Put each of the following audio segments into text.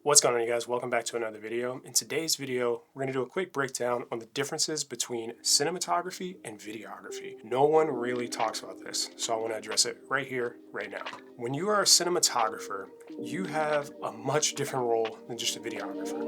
What's going on, you guys? Welcome back to another video. In today's video, we're going to do a quick breakdown on the differences between cinematography and videography. No one really talks about this, so I want to address it right here, right now. When you are a cinematographer, you have a much different role than just a videographer.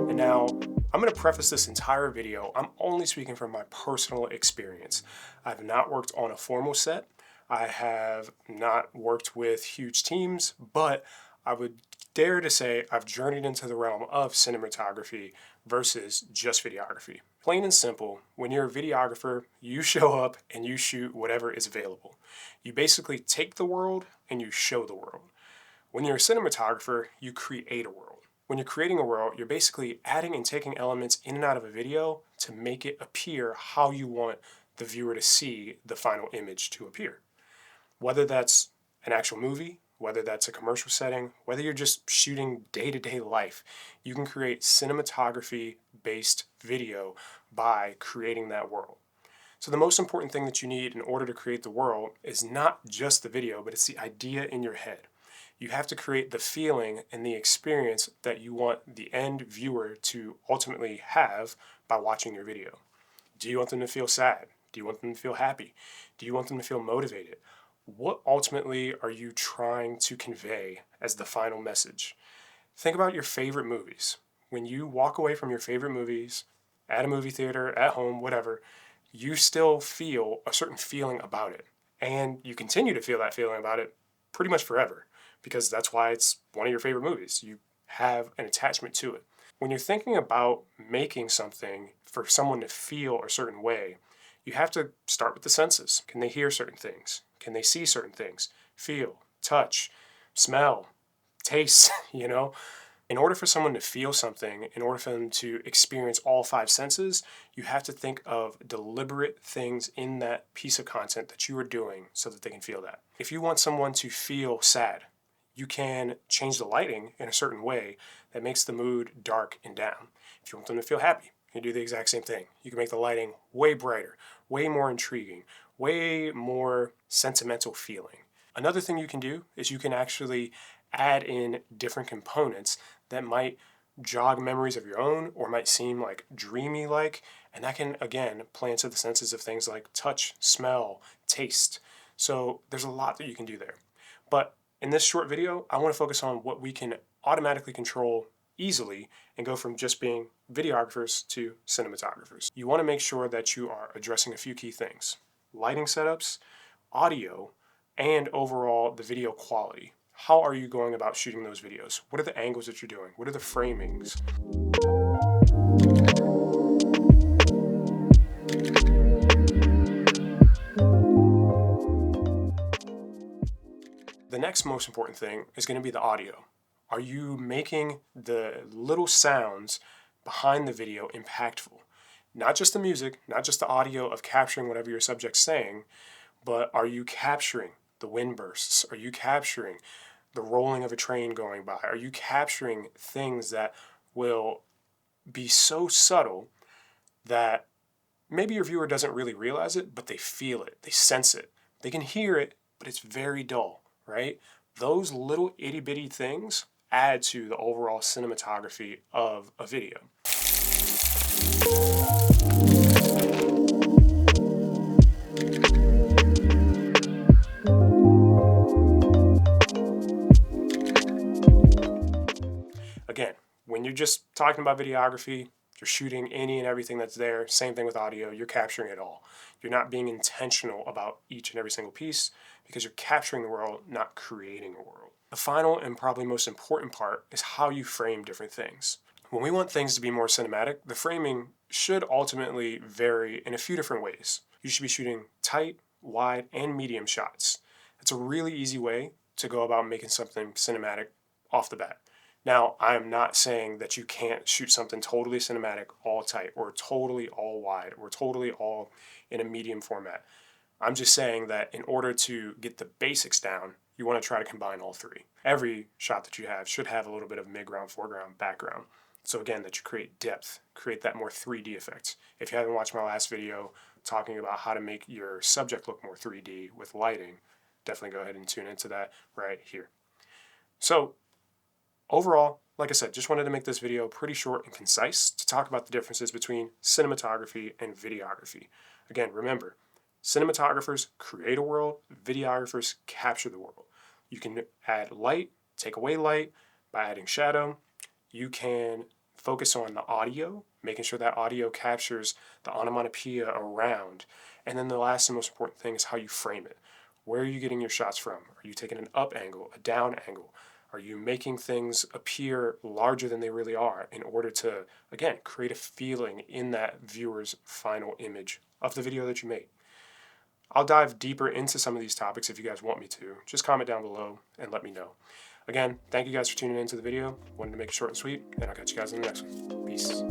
And now, I'm going to preface this entire video. I'm only speaking from my personal experience. I've not worked on a formal set. I have not worked with huge teams, but I would dare to say I've journeyed into the realm of cinematography versus just videography. Plain and simple, when you're a videographer, you show up and you shoot whatever is available. You basically take the world and you show the world. When you're a cinematographer, you create a world. When you're creating a world, you're basically adding and taking elements in and out of a video to make it appear how you want the viewer to see the final image to appear. Whether that's an actual movie, whether that's a commercial setting, whether you're just shooting day-to-day life, you can create cinematography-based video by creating that world. So the most important thing that you need in order to create the world is not just the video, but it's the idea in your head. You have to create the feeling and the experience that you want the end viewer to ultimately have by watching your video. Do you want them to feel sad? Do you want them to feel happy? Do you want them to feel motivated? What ultimately are you trying to convey as the final message? Think about your favorite movies. When you walk away from your favorite movies, at a movie theater, at home, whatever, you still feel a certain feeling about it. And you continue to feel that feeling about it pretty much forever, because that's why it's one of your favorite movies. You have an attachment to it. When you're thinking about making something for someone to feel a certain way, you have to start with the senses. Can they hear certain things? Can they see certain things? Feel, touch, smell, taste, In order for someone to feel something, in order for them to experience all five senses, you have to think of deliberate things in that piece of content that you are doing so that they can feel that. If you want someone to feel sad, you can change the lighting in a certain way that makes the mood dark and down. If you want them to feel happy, you can do the exact same thing. You can make the lighting way brighter, way more intriguing, way more sentimental feeling. Another thing you can do is you can actually add in different components that might jog memories of your own or might seem like dreamy like, and that can again play into the senses of things like touch, smell, taste. So there's a lot that you can do there. But in this short video, I want to focus on what we can automatically control easily and go from just being videographers to cinematographers. You want to make sure that you are addressing a few key things: lighting setups, audio, and overall the video quality. How are you going about shooting those videos? What are the angles that you're doing? What are the framings? The next most important thing is going to be the audio. Are you making the little sounds behind the video impactful? Not just the music, not just the audio of capturing whatever your subject's saying, but are you capturing the wind bursts? Are you capturing the rolling of a train going by? Are you capturing things that will be so subtle that maybe your viewer doesn't really realize it, but they feel it, they sense it. They can hear it, but it's very dull, right? Those little itty bitty things add to the overall cinematography of a video. Again, when you're just talking about videography, you're shooting any and everything that's there. Same thing with audio, you're capturing it all. You're not being intentional about each and every single piece because you're capturing the world, not creating a world. The final and probably most important part is how you frame different things. When we want things to be more cinematic, the framing should ultimately vary in a few different ways. You should be shooting tight, wide, and medium shots. It's a really easy way to go about making something cinematic off the bat. Now, I'm not saying that you can't shoot something totally cinematic, all tight, or totally all wide, or totally all in a medium format. I'm just saying that in order to get the basics down, you want to try to combine all three. Every shot that you have should have a little bit of midground, foreground, background. So again, that you create depth, create that more 3D effect. If you haven't watched my last video, talking about how to make your subject look more 3D with lighting, definitely go ahead and tune into that right here. So overall, like I said, just wanted to make this video pretty short and concise to talk about the differences between cinematography and videography. Again, remember, cinematographers create a world, videographers capture the world. You can add light, take away light by adding shadow. You can focus on the audio, making sure that audio captures the onomatopoeia around. And then the last and most important thing is how you frame it. Where are you getting your shots from? Are you taking an up angle, a down angle? Are you making things appear larger than they really are in order to, again, create a feeling in that viewer's final image of the video that you made? I'll dive deeper into some of these topics if you guys want me to. Just comment down below and let me know. Again, thank you guys for tuning into the video. Wanted to make it short and sweet, and I'll catch you guys in the next one. Peace.